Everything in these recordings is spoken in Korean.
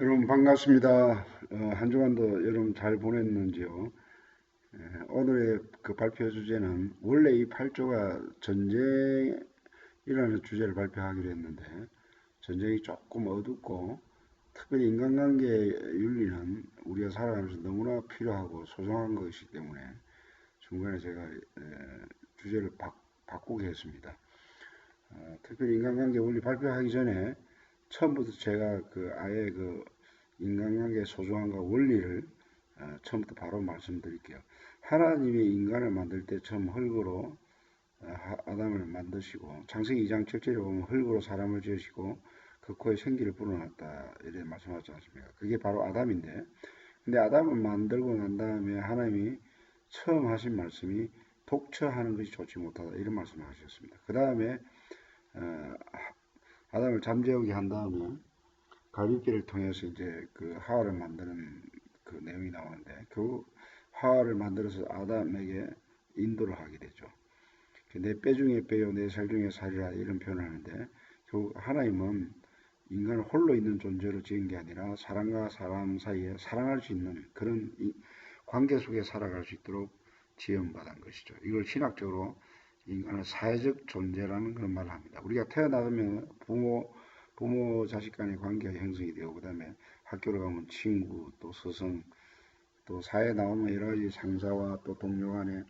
여러분 반갑습니다. 한 주간도 여러분 잘 보냈는지요? 오늘의 그 발표 주제는 원래 이 8조가 전쟁이라는 주제를 발표하기로 했는데 전쟁이 조금 어둡고 특별히 인간관계 윤리는 우리가 살아가면서 너무나 필요하고 소중한 것이기 때문에 중간에 제가 주제를 바꾸게 했습니다. 특별히 인간관계 원리 발표하기 전에 처음부터 제가 그 아예 그 인간관계의 소중함과 원리를 처음부터 바로 말씀드릴게요. 하나님이 인간을 만들 때 처음 흙으로 아담을 만드시고 창세기 2장 7절에 보면 흙으로 사람을 지으시고 그 코에 생기를 불어넣었다 이렇게 말씀하지 않습니까? 그게 바로 아담인데 근데 아담을 만들고 난 다음에 하나님이 처음 하신 말씀이 독처하는 것이 좋지 못하다 이런 말씀을 하셨습니다. 그 다음에 아담을 잠재우게 한 다음에 갈빗길을 통해서 이제 그 하와를 만드는 그 내용이 나오는데 그 하와를 만들어서 아담에게 인도를 하게 되죠. 내 뼈 중에 뼈요 내 살 중에 살이라 이런 표현을 하는데 결국 하나님은 인간을 홀로 있는 존재로 지은 게 아니라 사람과 사람 사이에 사랑할 수 있는 그런 관계 속에 살아갈 수 있도록 지음받은 것이죠. 이걸 신학적으로 인간은 사회적 존재라는 그런 말을 합니다. 우리가 태어나면 부모 자식 간의 관계가 형성이 되고 그다음에 학교를 가면 친구 또 스승 또 사회에 나오면 여러 가지 상사와 또 동료 간의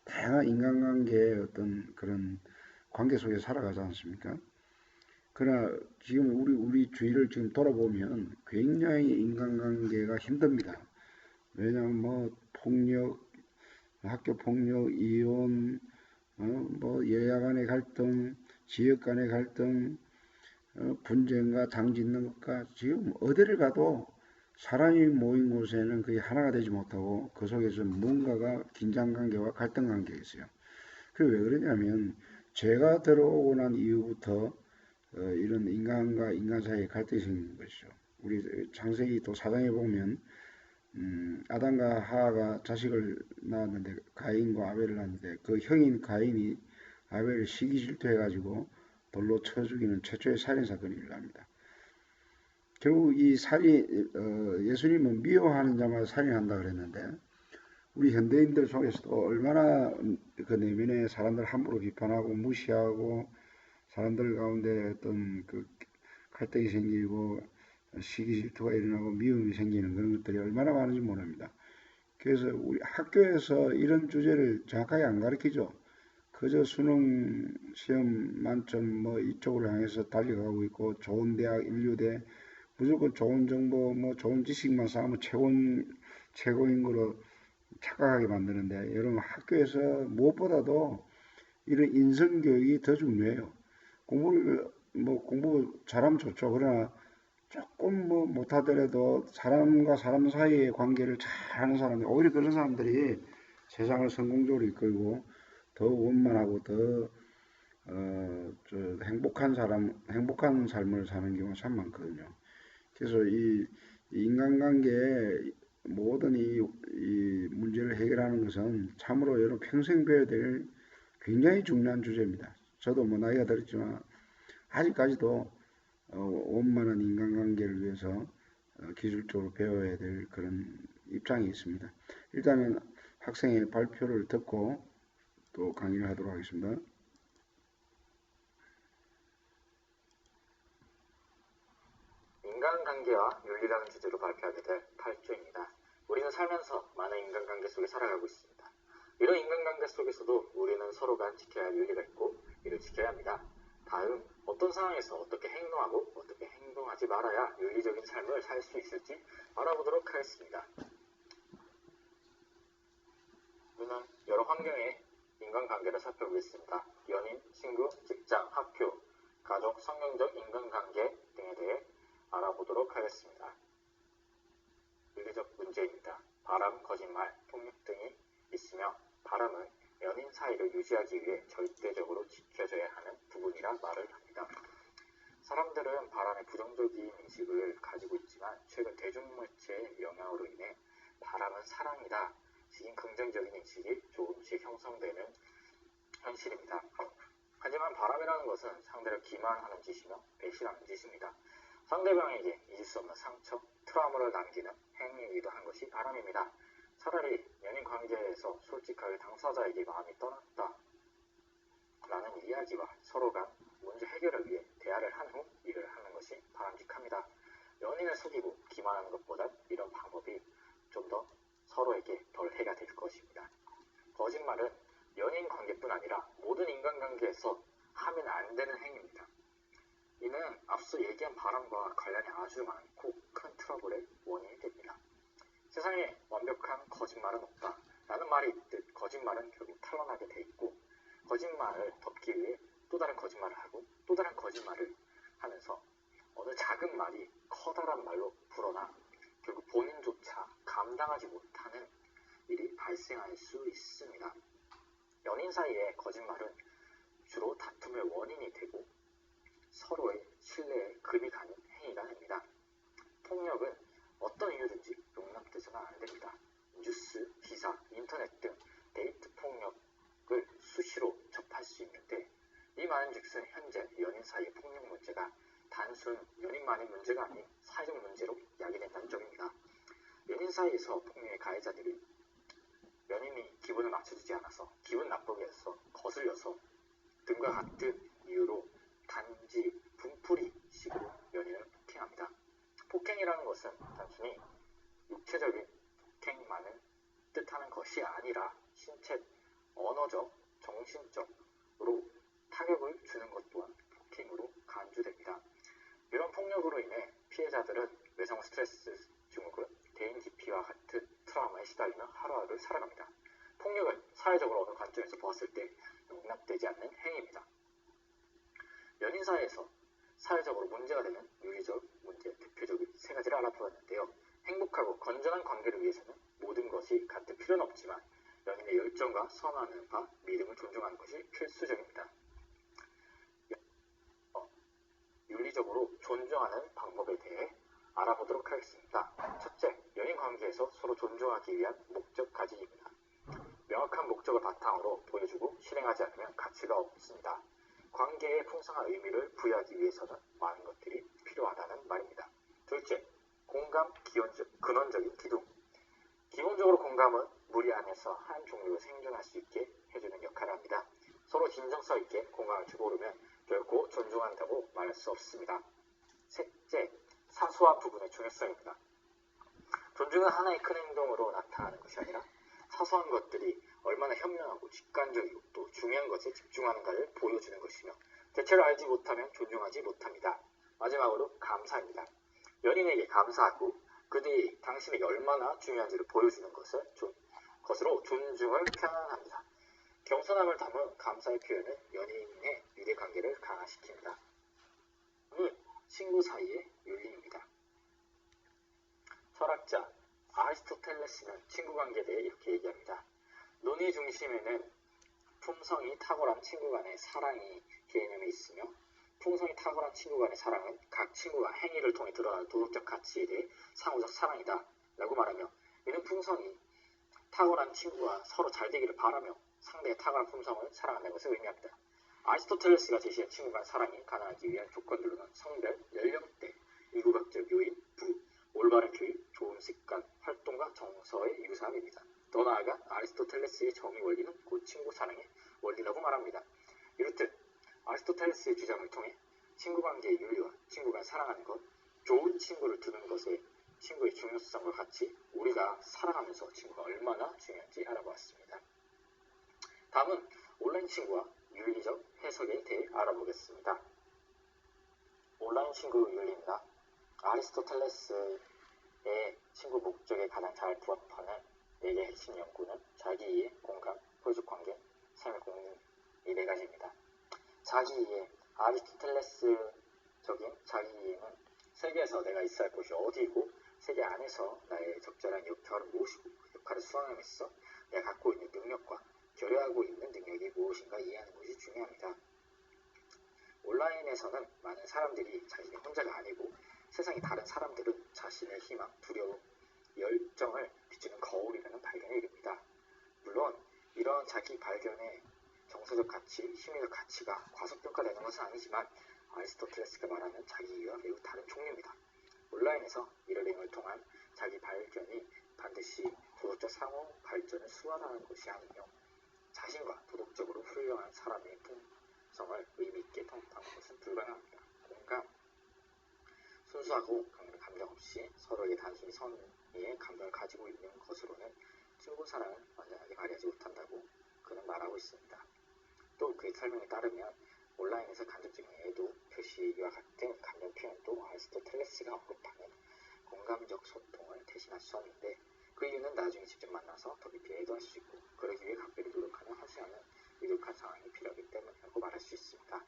다양한 인간관계의 어떤 그런 관계 속에 살아가지 않습니까? 그러나 지금 우리 주위를 지금 돌아보면 굉장히 인간관계가 힘듭니다. 왜냐하면 뭐 폭력, 학교 폭력, 이혼, 뭐 여야 간의 갈등, 지역 간의 갈등, 분쟁과 당 짓는 것과 지금 어디를 가도 사람이 모인 곳에는 거의 하나가 되지 못하고 그 속에서 뭔가가 긴장관계와 갈등관계가 있어요. 그게 왜 그러냐면 죄가 들어오고 난 이후부터 이런 인간과 인간 사이에 갈등이 생기는 것이죠. 우리 창세기 또 사장에 보면 아담과 하하가 자식을 낳았는데 가인과 아벨을 낳았는데 그 형인 가인이 아벨을 시기 질투해가지고 돌로 쳐 죽이는 최초의 살인 사건이 일어납니다. 결국 이 살인 예수님은 미워하는 자마다 살인한다 그랬는데 우리 현대인들 속에서도 얼마나 그 내면에 사람들 함부로 비판하고 무시하고 사람들 가운데 어떤 그 갈등이 생기고 시기 질투가 일어나고 미움이 생기는 그런 것들이 얼마나 많은지 모릅니다. 그래서 우리 학교에서 이런 주제를 정확하게 안 가르치죠. 그저 수능 시험 만점 뭐 이쪽으로 향해서 달려가고 있고 좋은 대학 인류대 무조건 좋은 정보 뭐 좋은 지식만 쌓으면 최고인 거로 착각하게 만드는데 여러분 학교에서 무엇보다도 이런 인성 교육이 더 중요해요. 공부 잘하면 좋죠. 그러나 조금 뭐 못하더라도 사람과 사람 사이의 관계를 잘 하는 사람들, 오히려 그런 사람들이 세상을 성공적으로 이끌고 더 원만하고 더 행복한 삶을 사는 경우가 참 많거든요. 그래서 이 인간관계의 모든 이 문제를 해결하는 것은 참으로 여러분 평생 배워야 될 굉장히 중요한 주제입니다. 저도 뭐 나이가 들었지만 아직까지도 원만한 인간관계를 위해서 기술적으로 배워야 될 그런 입장이 있습니다. 일단은 학생의 발표를 듣고 또 강의를 하도록 하겠습니다. 인간관계와 윤리라는 주제로 발표하게 될 8조입니다. 우리는 살면서 많은 인간관계 속에 살아가고 있습니다. 이런 인간관계 속에서도 우리는 서로 간 지켜야 할 윤리가 있고 이를 지켜야 합니다. 다음, 어떤 상황에서 어떻게 행동하고 어떻게 행동하지 말아야 윤리적인 삶을 살 수 있을지 알아보도록 하겠습니다. 우리는 여러 환경의 인간관계를 살펴보겠습니다. 연인, 친구, 직장, 학교, 가족, 성경적 인간관계 등에 대해 알아보도록 하겠습니다. 윤리적 문제입니다. 바람, 거짓말, 폭력 등이 있으며 바람은 연인 사이를 유지하기 위해 절대적으로 지켜져야 하는 부분이라 말을 합니다. 사람들은 바람에 부정적인 인식을 가지고 있지만 최근 대중매체의 영향으로 인해 바람은 사랑이다 식인 긍정적인 인식이 조금씩 형성되는 현실입니다. 하지만 바람이라는 것은 상대를 기만하는 짓이며 배신하는 짓입니다. 상대방에게 잊을 수 없는 상처, 트라우마를 남기는 행위이기도 한 것이 바람입니다. 차라리 연인 관계에서 솔직하게 당사자에게 마음이 떠났다 라는 이야기와 서로 간 문제 해결을 위해 대화를 한 후 일을 하는 것이 바람직합니다. 연인을 속이고 기만하는 것보다 이런 방법이 좀 더 서로에게 덜 해가 될 것입니다. 거짓말은 연인 관계뿐 아니라 모든 인간관계에서 하면 안 되는 행위입니다. 이는 앞서 얘기한 바람과 관련이 아주 많고 큰 트러블의 원인이 됩니다. 세상에 완벽한 거짓말은 없다 라는 말이 있듯 거짓말은 결국 탄로나게 돼 있고, 거짓말을 덮기 위해 또 다른 거짓말을 하고 또 다른 거짓말을 하면서 어느 작은 말이 커다란 말로 불어나 결국 본인조차 감당하지 못하는 일이 발생할 수 있습니다. 연인 사이의 거짓말은 주로 다툼의 원인이 되고 서로의 신뢰에 금이 가는 행위가 됩니다. 폭력은 어떤 이유든지 용납돼서는 안 됩니다. 뉴스, 기사, 인터넷 등 데이트 폭력을 수시로 접할 수 있는데, 이 말인즉슨 현재 연인 사이의 폭력 문제가 단순 연인만의 문제가 아닌 사회적 문제로 야기된다는 점입니다. 연인 사이에서 폭력의 가해자들이 연인이 기분을 맞춰주지 않아서 기분 나쁘게 해서 거슬려서 등과 같은 이유로 단지 분풀이식으로 연인을 폭행합니다. 폭행이라는 것은 단순히 육체적인 폭행만을 뜻하는 것이 아니라 신체, 언어적, 정신적으로 타격을 주는 것 또한 폭행으로 간주됩니다. 이런 폭력으로 인해 피해자들은 외상 스트레스 증후군, 대인 기피와 같은 트라우마에 시달리며 하루하루를 살아갑니다. 폭력은 사회적으로 어느 관점에서 보았을 때 용납되지 않는 행위입니다. 연인 사이에서 사회적으로 문제가 되는 윤리적 문제, 대표적인 세 가지를 알아보았는데요. 행복하고 건전한 관계를 위해서는 모든 것이 같을 필요는 없지만 연인의 열정과 선호하는 바, 믿음을 존중하는 것이 필수적입니다. 윤리적으로 존중하는 방법에 대해 알아보도록 하겠습니다. 첫째, 연인 관계에서 서로 존중하기 위한 목적 가지기입니다. 명확한 목적을 바탕으로 보여주고 실행하지 않으면 가치가 없습니다. 관계에 풍성한 의미를 부여하기 위해서는 많은 것들이 필요하다는 말입니다. 둘째, 공감, 근원적인 기둥. 기본적으로 공감은 무리 안에서 한 종류가 생존할 수 있게 해주는 역할을 합니다. 서로 진정성 있게 공감을 주고르면 결코 존중한다고 말할 수 없습니다. 셋째, 사소한 부분의 중요성입니다. 존중은 하나의 큰 행동으로 나타나는 것이 아니라 사소한 것들이 얼마나 현명하고 직관적이고 또 중요한 것에 집중하는가를 보여주는 것이며, 대체로 알지 못하면 존중하지 못합니다. 마지막으로 감사입니다. 연인에게 감사하고 그들이 당신에게 얼마나 중요한지를 보여주는 것으로 존중을 표현합니다. 겸손함을 담은 감사의 표현은 연인의 유대관계를 강화시킵니다. 친구 사이의 윤리입니다. 철학자 아리스토텔레스는 친구관계에 대해 이렇게 얘기합니다. 논의 중심에는 품성이 탁월한 친구 간의 사랑이 개념이 있으며, 품성이 탁월한 친구 간의 사랑은 각 친구가 행위를 통해 드러나는 도덕적 가치에 대해 상호적 사랑이다 라고 말하며, 이는 품성이 탁월한 친구가 서로 잘 되기를 바라며 상대의 탁월한 품성을 사랑한다는 것을 의미합니다. 아리스토텔레스가 제시한 친구 간 사랑이 가능하기 위한 조건들로는 성별, 연령대, 이구각적 요인, 부, 올바른 교육, 좋은 습관, 활동과 정서의 유사함입니다. 더 나아가 아리스토텔레스의 정의 원리는 곧 친구 사랑의 원리라고 말합니다. 이렇듯 아리스토텔레스의 주장을 통해 친구관계의 윤리와 친구가 사랑하는 것, 좋은 친구를 두는 것에 친구의 중요성과 같이 우리가 살아가면서 친구가 얼마나 중요한지 알아보았습니다. 다음은 온라인 친구와 윤리적 해석에 대해 알아보겠습니다. 온라인 친구 윤리입니다. 아리스토텔레스의 친구 목적에 가장 잘 부합하는 4개의 핵심 연구는 자기이해, 공감, 포유적 관계, 삶의 공유, 이 4가지입니다. 자기이해, 아리스토텔레스적인 자기이해는 세계에서 내가 있어야 할 곳이 어디이고 세계 안에서 나의 적절한 역할을 무엇이고 그 역할을 수행함으로써 내가 갖고 있는 능력과 결여하고 있는 능력이 무엇인가 이해하는 것이 중요합니다. 온라인에서는 많은 사람들이 자신이 혼자가 아니고 세상의 다른 사람들은 자신의 희망, 두려움, 열정을 비추는 거울이라는 발견에 이릅니다. 물론 이런 자기 발견의 정서적 가치, 심리적 가치가 과소평가되는 것은 아니지만 아리스토텔레스가 말하는 자기 이유와 매우 다른 종류입니다. 온라인에서 이를 통한 자기 발견이 반드시 도덕적 상호 발전을 수반하는 것이 아니며 자신과 도덕적으로 훌륭한 사람의 품성을 의미있게 통합하는 것은 불가능합니다. 공감, 순수하고 감정 없이 서로에게 단순히 선의의 감정을 가지고 있는 것으로는 친구 사랑을 완전하게 발휘하지 못한다고 그는 말하고 있습니다. 또 그의 설명에 따르면 온라인에서 간접적인 애도 표시와 같은 감정 표현도 아리스토텔레스가 언급하는 공감적 소통을 대신할 수 없는데 그 이유는 나중에 직접 만나서 더 깊이 애도할 수 있고 그러기 위해 각별히 노력하는 허시하는 위력한 상황이 필요하기 때문이라고 말할 수 있습니다.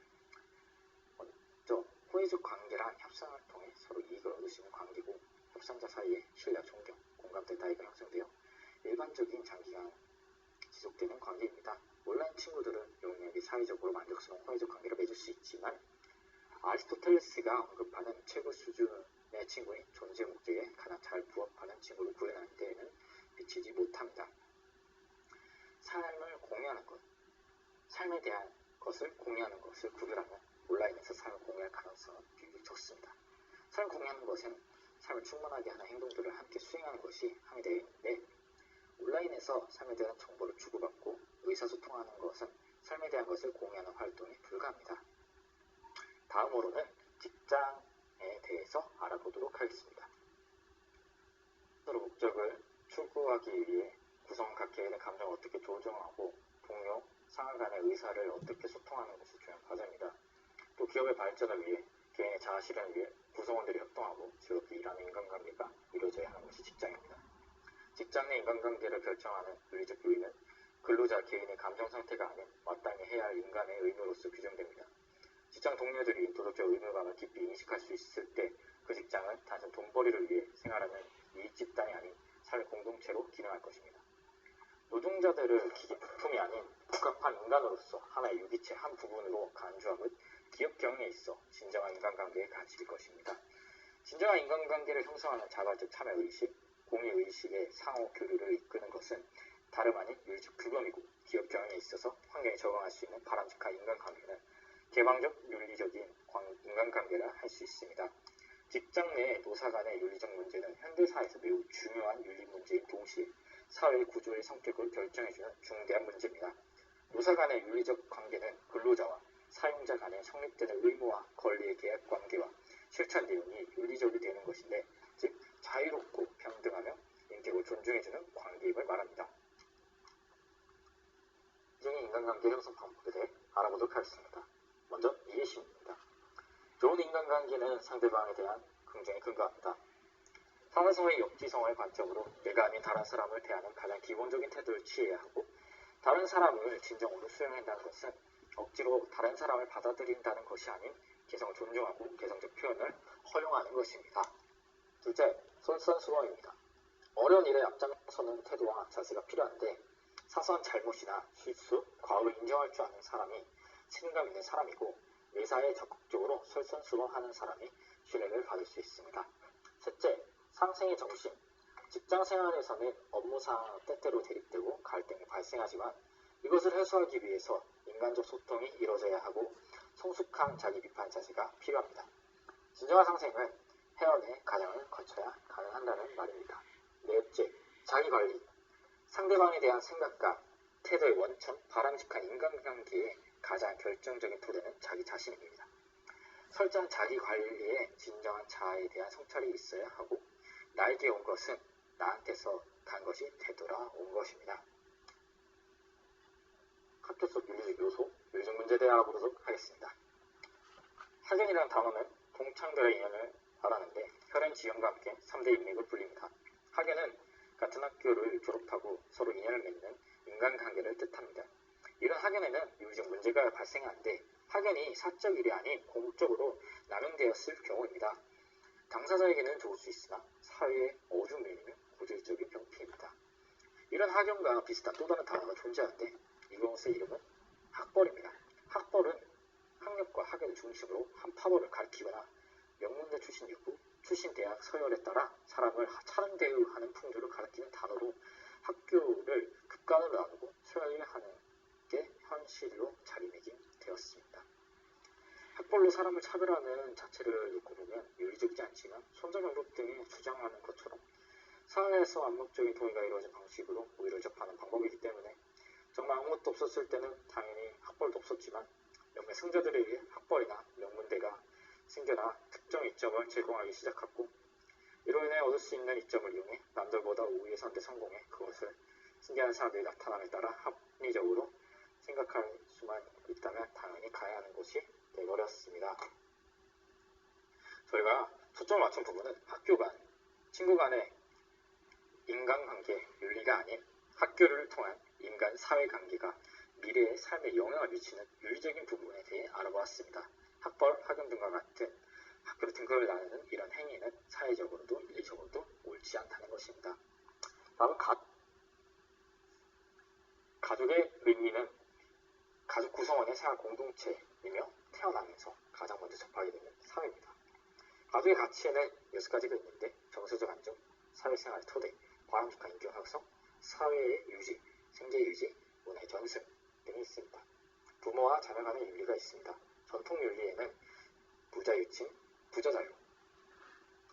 먼저 호의적 관계란 협상을 통해 서로 이익을 얻을 수 있는 관계고 협상자 사이에 신뢰, 존경, 공감대 따위가 형성되어 일반적인 장기간 지속되는 관계입니다. 온라인 친구들은 용이하게 사회적으로 만족스러운 호의적 관계를 맺을 수 있지만 아리스토텔레스가 언급하는 최고 수준의 친구인 존재 목적에 가장 잘 부합하는 친구를 구현하는 데에는 미치지 못합니다. 삶을 공유하는 것, 삶에 대한 것을 공유하는 것을 구별하면 온라인에서 삶을 공유할 가능성은 비교적 적습니다. 삶을 공유하는 것은 삶을 충만하게 하는 행동들을 함께 수행하는 것이 함이 되어 있는데 온라인에서 삶에 대한 정보를 주고받고 의사소통하는 것은 삶에 대한 것을 공유하는 활동에 불과합니다. 다음으로는 직장에 대해서 알아보도록 하겠습니다. 서로 목적을 추구하기 위해 구성 각 개인의 감정을 어떻게 조정하고 동료, 상하 간의 의사를 어떻게 소통하는 것이 중요한 과제입니다. 또 기업의 발전을 위해 개인의 자아 실현을 위해 구성원들이 협동하고 즐겁게 일하는 인간관계가 이루어져야 하는 것이 직장입니다. 직장 내 인간관계를 결정하는 윤리적 요인은 근로자 개인의 감정 상태가 아닌 마땅히 해야 할 인간의 의무로서 규정됩니다. 직장 동료들이 도덕적 의무감을 깊이 인식할 수 있을 때 그 직장은 단순 돈벌이를 위해 생활하는 이익 집단이 아닌 사회 공동체로 기능할 것입니다. 노동자들을 기계 부품이 아닌 복합한 인간으로서 하나의 유기체 한 부분으로 간주함은 기업 경영에 있어 진정한 인간관계의 가치일 것입니다. 진정한 인간관계를 형성하는 자발적 참여의식, 공유의식의 상호 교류를 이끄는 것은 다름 아닌 윤리적 규범이고 기업 경영에 있어서 환경에 적응할 수 있는 바람직한 인간관계는 개방적 윤리적인 인간관계라 할 수 있습니다. 직장 내 노사 간의 윤리적 문제는 현대사회에서 매우 중요한 윤리 문제인 동시에 사회 구조의 성격을 결정해주는 중대한 문제입니다. 노사 간의 윤리적 관계는 근로자와 사용자 간에 성립되는 의무와 권리의 계약 관계와 실천 내용이 윤리적이 되는 것인데, 즉 자유롭고 평등하며 인격을 존중해주는 관계임을 말합니다. 이전의 인간관계 형성 방법에 대해 알아보도록 하겠습니다. 먼저 이해심입니다. 좋은 인간관계는 상대방에 대한 긍정에 근거합니다. 사회성의 역지성의 관점으로 내가 아닌 다른 사람을 대하는 가장 기본적인 태도를 취해야 하고, 다른 사람을 진정으로 수용한다는 것은 억지로 다른 사람을 받아들인다는 것이 아닌 개성을 존중하고 개성적 표현을 허용하는 것입니다. 둘째, 솔선수범입니다. 어려운 일에 앞장서는 태도와 자세가 필요한데 사소한 잘못이나 실수, 과오를 인정할 줄 아는 사람이 책임감 있는 사람이고 매사에 적극적으로 솔선수범하는 사람이 신뢰를 받을 수 있습니다. 셋째, 상생의 정신. 직장 생활에서는 업무상 때때로 대립되고 갈등이 발생하지만 이것을 해소하기 위해서 인간적 소통이 이루어져야 하고 성숙한 자기 비판 자세가 필요합니다. 진정한 상생은 회원의 과정을 거쳐야 가능한다는 말입니다. 넷째, 자기관리. 상대방에 대한 생각과 태도의 원천, 바람직한 인간관계의 가장 결정적인 토대는 자기 자신입니다. 철저한 자기관리에 진정한 자아에 대한 성찰이 있어야 하고 나에게 온 것은 나한테서 간 것이 되돌아온 것입니다. 학교 속 윤리적 요소, 윤리적 문제에 대해 알아보도록 하겠습니다. 학연이라는 단어는 동창들의 인연을 말하는데 혈연 지연과 함께 3대 인맥을 불립니다. 학연은 같은 학교를 졸업하고 서로 인연을 맺는 인간관계를 뜻합니다. 이런 학연에는 윤리적 문제가 발생하는데 학연이 사적 일이 아닌 공적으로 남용되었을 경우입니다. 당사자에게는 좋을 수 있으나 사회에 어중밀리는 고질적인 병폐입니다. 이런 학연과 비슷한 또 다른 단어가 존재하는데 이것의 이름은 학벌입니다. 학벌은 학력과 학연을 중심으로 한 파벌을 가리키거나 명문대 출신 여부, 출신 대학 서열에 따라 사람을 차등 대우하는 풍조를 가리키는 단어로 학교를 급간으로 나누고 소외하는 게 현실로 자리매김 되었습니다. 학벌로 사람을 차별하는 자체를 놓고 보면 윤리적이지 않지만 손자병법 등이 주장하는 것처럼 사회에서 암묵적인 동의가 이루어진 방식으로 우위를 접하는 방법이기 때문에 정말 아무것도 없었을 때는 당연히 학벌도 없었지만 몇몇 승자들에게 학벌이나 명문대가 생겨나 특정 이점을 제공하기 시작했고 이로 인해 얻을 수 있는 이점을 이용해 남들보다 우위에 선데 성공해 그것을 승계하는 사람들이 나타남에 따라 합리적으로 생각할 수만 있다면 당연히 가야 하는 곳이 되어버렸습니다. 저희가 초점을 맞춘 부분은 학교 간, 친구 간의 인간관계, 윤리가 아닌 학교를 통한 인간 사회관계가 미래의 삶에 영향을 미치는 윤리적인 부분에 대해 알아보았습니다. 학벌, 학연 등과 같은 학교로 등급을 나누는 이런 행위는 사회적으로도 윤리적으로도 옳지 않다는 것입니다. 다음은 가족의 의미는 가족 구성원의 생활 공동체이며 태어나면서 가장 먼저 접하게 되는 사회입니다. 가족의 가치에는 6가지가 있는데 정서적 안정, 사회생활의 토대, 바람직한 인격 형성, 사회의 유지, 생계 유지, 문화의 전승 등이 있습니다. 부모와 자녀 간의 윤리가 있습니다. 전통 윤리에는 부자 유친, 부자 자유,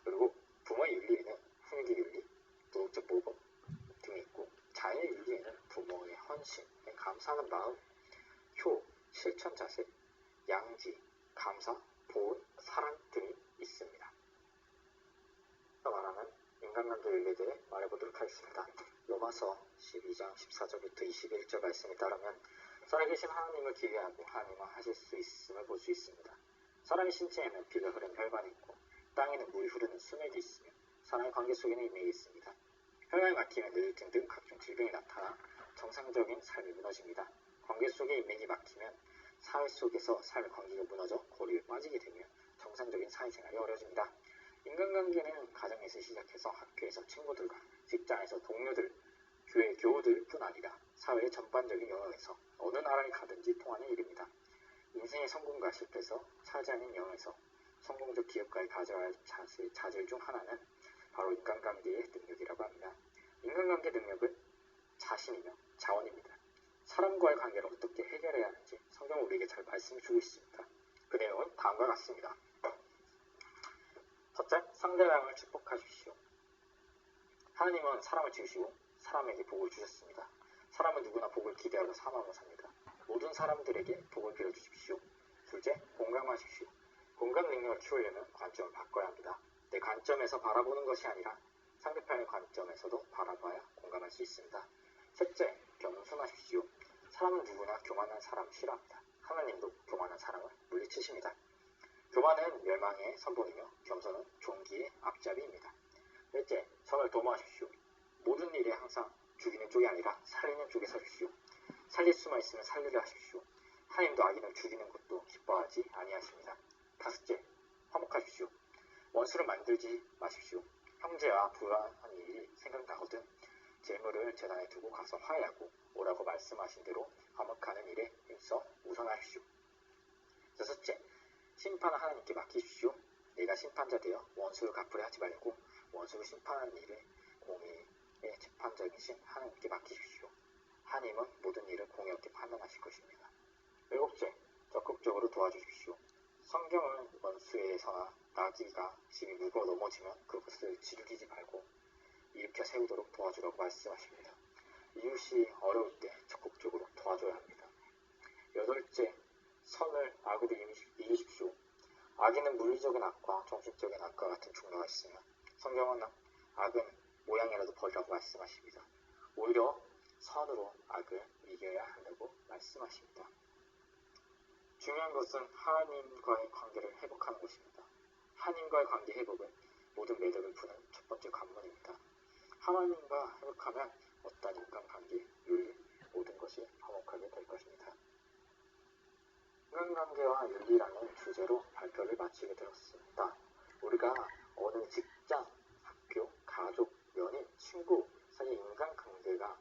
그리고 부모의 윤리에는 훈육의 윤리, 도덕적 모범 등이 있고 자녀의 윤리에는 부모의 헌신, 감사하는 마음, 효, 실천 자세, 양지, 감사, 보온, 사랑 등이 있습니다. 말하는 인간관계 윤리에 대해 말해보도록 하겠습니다. 로마서 12장 14절부터 21절 말씀에 따르면 살아계신 하나님을 기대하고 하나님을 하실 수 있음을 볼 수 있습니다. 사람의 신체에는 피가 흐르는 혈관이 있고 땅에는 물이 흐르는 수맥이 있으며 사람의 관계 속에는 인맥이 있습니다. 혈관이 막히면 뇌졸중 등 각종 질병이 나타나 정상적인 삶이 무너집니다. 관계 속에 인맥이 막히면 사회 속에서 삶의 관계가 무너져 고리에 빠지게 되며 정상적인 사회생활이 어려집니다. 인간관계는 가정에서 시작해서 학교에서 친구들과 직장에서 동료들, 교회 교우들 뿐 아니라 사회의 전반적인 영역에서 어느 나라에 가든지 통하는 일입니다. 인생의 성공과 실패에서 차지하는 영역에서 성공적 기업가에 가져야 할 자질 중 하나는 바로 인간관계의 능력이라고 합니다. 인간관계 능력은 자신이며 자원입니다. 사람과의 관계를 어떻게 해결해야 하는지 성경은 우리에게 잘 말씀해 주고 있습니다. 그 내용은 다음과 같습니다. 첫째, 상대방을 축복하십시오. 하나님은 사람을 지으시고 사람에게 복을 주셨습니다. 사람은 누구나 복을 기대하고 사망하고 삽니다. 모든 사람들에게 복을 빌어주십시오. 둘째, 공감하십시오. 공감 능력을 키우려면 관점을 바꿔야 합니다. 내 관점에서 바라보는 것이 아니라 상대편의 관점에서도 바라봐야 공감할 수 있습니다. 셋째, 겸손하십시오. 사람은 누구나 교만한 사람을 싫어합니다. 하나님도 교만한 사람을 물리치십니다. 교만은 멸망의 선봉이며 겸손은 존귀의 앞잡이입니다. 넷째, 선을 도모하십시오. 모든 일에 항상 죽이는 쪽이 아니라 살리는 쪽에 서십시오. 살릴 수만 있으면 살리려 하십시오. 하나님도 악인을 죽이는 것도 기뻐하지 아니하십니다. 다섯째, 화목하십시오. 원수를 만들지 마십시오. 형제와 불화한 일이 생각나거든 재물을 재단에 두고 가서 화해하고 오라고 말씀하신 대로 화목하는 일에 힘써 우선하십시오. 여섯째, 심판은 하나님께 맡기십시오. 내가 심판자 되어 원수를 갚으려 하지 말고 원수를 심판하는 일을 공의의 재판장이신 하나님께 맡기십시오. 하나님은 모든 일을 공의롭게 판단하실 것입니다. 일곱째, 적극적으로 도와주십시오. 성경은 원수에서나 나귀가 짐이 무거워 넘어지면 그것을 즐기지 말고 일으켜 세우도록 도와주라고 말씀하십니다. 이웃이 어려울 때 적극적으로 도와줘야 합니다. 여덟째, 선을 악으로 이기십시오. 악에는 물리적인 악과 정신적인 악과 같은 종류가 있으며 성경은 악은 모양이라도 버리라고 말씀하십니다. 오히려 선으로 악을 이겨야 한다고 말씀하십니다. 중요한 것은 하나님과의 관계를 회복하는 것입니다. 하나님과의 관계 회복은 모든 매듭을 푸는 첫 번째 관문입니다. 하나님과 회복하면 어떤 인간관계, 윤리, 모든 것이 화목하게 될 것입니다. 인간관계와 윤리라는 주제로 발표를 마치게 되었습니다. 우리가 어느 직장, 학교, 가족, 연인, 친구 사이 인간관계가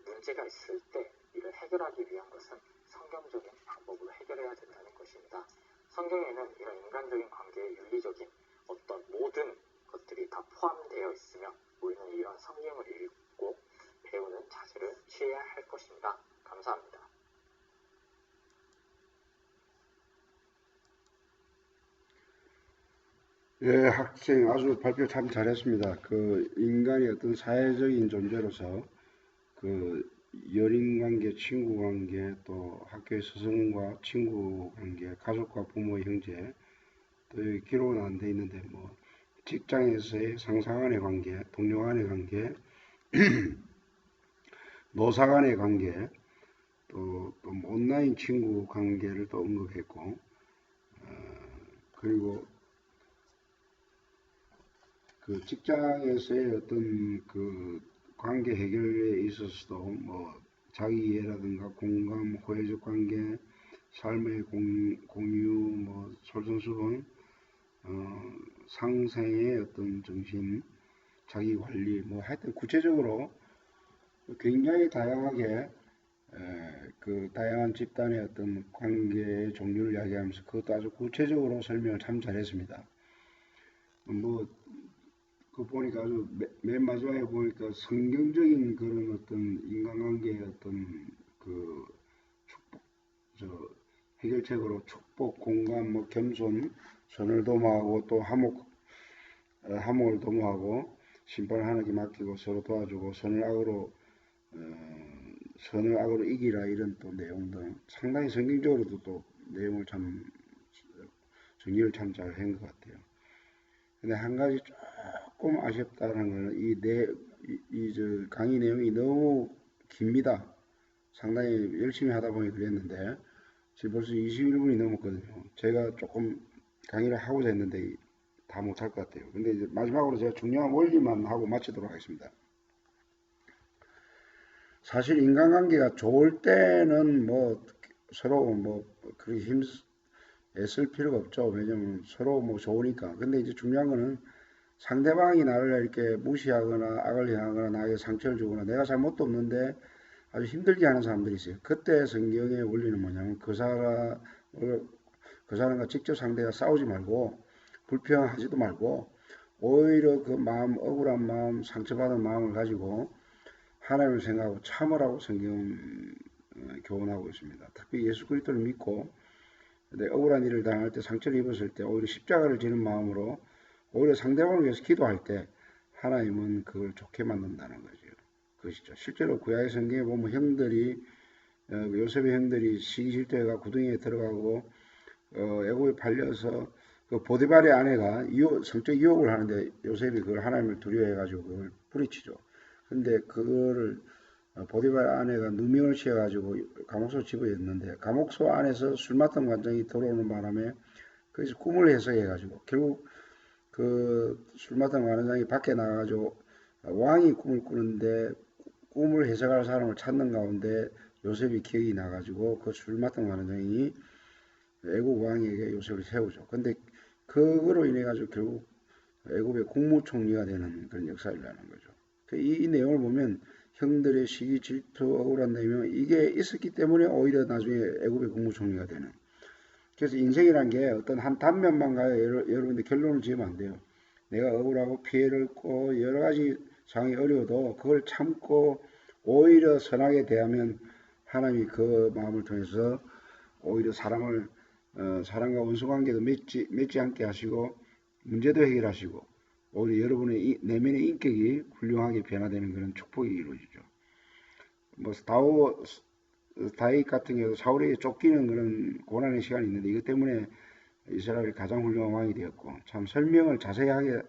문제가 있을 때 이를 해결하기 위한 것은 성경적인 방법으로 해결해야 된다는 것입니다. 성경에는 이런 인간적인 관계의 윤리적인 어떤 모든 것들이 다 포함되어 있으며 우리는 이런 성경을 읽고 배우는 자세를 취해야 할 것입니다. 감사합니다. 예, 학생 아주 발표 참 잘했습니다. 그 인간이 어떤 사회적인 존재로서 그 연인 관계, 친구 관계, 또 학교의 스승과 친구 관계, 가족과 부모, 형제, 또 여기 기록은 안 돼 있는데 뭐 직장에서의 상사 간의 관계, 동료 간의 관계, 노사 간의 관계, 또 온라인 친구 관계를 또 언급했고, 그리고 그 직장에서의 어떤 그 관계 해결에 있어서도 뭐 자기 이해라든가 공감, 호혜적 관계, 삶의 공유, 뭐 솔선수범, 상생의 어떤 정신, 자기 관리, 뭐 하여튼 구체적으로 굉장히 다양하게 그 다양한 집단의 어떤 관계의 종류를 이야기하면서 그것도 아주 구체적으로 설명을 참 잘했습니다. 뭐 그 보니까 아주 맨 마지막에 보니까 성경적인 그런 어떤 인간관계의 어떤 그 축복, 저 해결책으로 축복, 공감, 뭐 겸손, 선을 도모하고 또 화목을 도모하고 심판을 하나님께 맡기고 서로 도와주고 선을 악으로 이기라 이런 또 내용 등 상당히 성경적으로도 또 내용을 참 정리를 참 잘 한 것 같아요. 근데 한 가지 조금 아쉽다는 거는 저 강의 내용이 너무 깁니다. 상당히 열심히 하다 보니 그랬는데 지금 벌써 21분이 넘었거든요. 제가 조금 강의를 하고자 했는데 다 못할 것 같아요. 근데 이제 마지막으로 제가 중요한 원리만 하고 마치도록 하겠습니다. 사실 인간관계가 좋을 때는 뭐 서로 뭐 그렇게 애쓸 필요가 없죠. 왜냐면 서로 뭐 좋으니까. 근데 이제 중요한 거는 상대방이 나를 이렇게 무시하거나 악을 행하거나 나에게 상처를 주거나 내가 잘못도 없는데 아주 힘들게 하는 사람들이 있어요. 그때 성경의 원리는 뭐냐면 그 사람과 직접 상대가 싸우지 말고 불평하지도 말고 오히려 그 마음, 억울한 마음, 상처받은 마음을 가지고 하나님을 생각하고 참으라고 성경은 교훈하고 있습니다. 특히 예수 그리스도를 믿고 억울한 일을 당할 때 상처를 입었을 때 오히려 십자가를 지는 마음으로 오히려 상대방을 위해서 기도할 때 하나님은 그걸 좋게 만든다는 거죠. 그것이죠. 실제로 구약의 성경에 보면 요셉의 형들이 시기 질투해가 구덩이에 들어가고 애굽에 팔려서 그 보디발의 아내가 성적 유혹을 하는데 요셉이 그걸 하나님을 두려워해가지고 그걸 뿌리치죠. 근데 그거를 보디발 아내가 누명을 씌워가지고 감옥소 집어였는데 감옥소 안에서 술 맡은 관장이 들어오는 바람에 거기서 꿈을 해석해가지고 결국 그 술 맡은 관장이 밖에 나가가지고 왕이 꿈을 꾸는데 꿈을 해석할 사람을 찾는 가운데 요셉이 기억이 나가지고 그 술 맡은 관장이 애국 왕에게 요셉을 세우죠. 근데 그거로 인해 가지고 결국 애국의 국무총리가 되는 그런 역사를 하는 거죠. 이 내용을 보면 형들의 시기 질투 억울한 내용 이게 있었기 때문에 오히려 나중에 애국의 국무총리가 되는. 그래서 인생이란 게 어떤 한 단면만 가요. 여러분들 결론을 지으면 안 돼요. 내가 억울하고 피해를 얻고 여러 가지 상황이 어려워도 그걸 참고 오히려 선하게 대하면 하나님이 그 마음을 통해서 오히려 사람과 원수관계도 맺지 않게 하시고 문제도 해결하시고 오히려 여러분의 내면의 인격이 훌륭하게 변화되는 그런 축복이 이루어지죠. 뭐 다윗 같은 경우도 사울에게 쫓기는 그런 고난의 시간이 있는데 이것 때문에 이스라엘이 가장 훌륭한 왕이 되었고 참 설명을 자세히 하게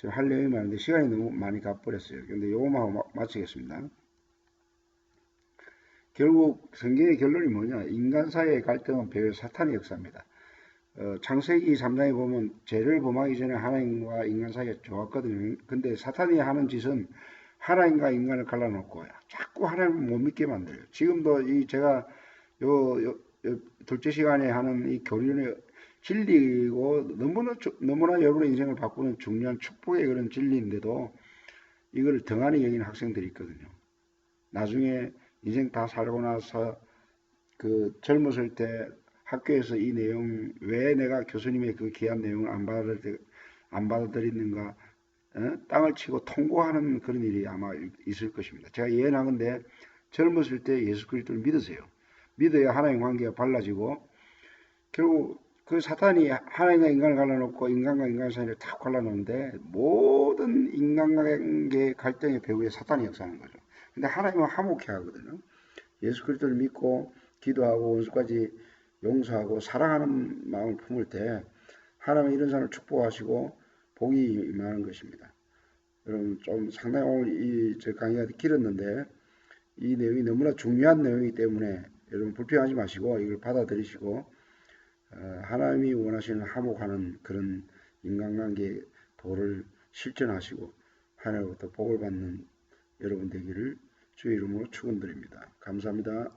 할 내용이 많은데 시간이 너무 많이 가버렸어요. 근데 요거만 하고 마치겠습니다. 결국 성경의 결론이 뭐냐? 인간 사이의 갈등은 배후 사탄의 역사입니다. 창세기 3장에 보면 죄를 범하기 전에 하나님과 인간 사이가 좋았거든요. 근데 사탄이 하는 짓은 하나님과 인간을 갈라놓고 자꾸 하나님을 못 믿게 만들어요. 지금도 제가 둘째 시간에 하는 이 교리는 진리고 너무나 여러분의 인생을 바꾸는 중요한 축복의 그런 진리인데도 이걸 등한히 여기는 학생들이 있거든요. 나중에 인생 다 살고 나서 그 젊었을 때 학교에서 이 내용 왜 내가 교수님의 그 귀한 내용을 안 받아들이는가 땅을 치고 통고하는 그런 일이 아마 있을 것입니다. 제가 예언하건대 젊었을 때 예수 그리스도를 믿으세요. 믿어야 하나님 관계가 발라지고 결국 그 사탄이 하나님과 인간을 갈라놓고 인간과 인간 사이를 탁 갈라놓는데 모든 인간관계 갈등의 배후에 사탄이 역사하는 거죠. 근데 하나님은 화목해 하거든요. 예수 그리스도를 믿고 기도하고 원수까지 용서하고 사랑하는 마음을 품을 때 하나님은 이런 사람을 축복하시고 복이 임하는 것입니다. 여러분 좀 상당히 오늘 저 강의가 길었는데 이 내용이 너무나 중요한 내용이기 때문에 여러분 불평하지 마시고 이걸 받아들이시고 하나님이 원하시는 화목하는 그런 인간관계 도를 실천하시고 하나님으로부터 복을 받는 여러분 되기를 주의 이름으로 축원드립니다. 감사합니다.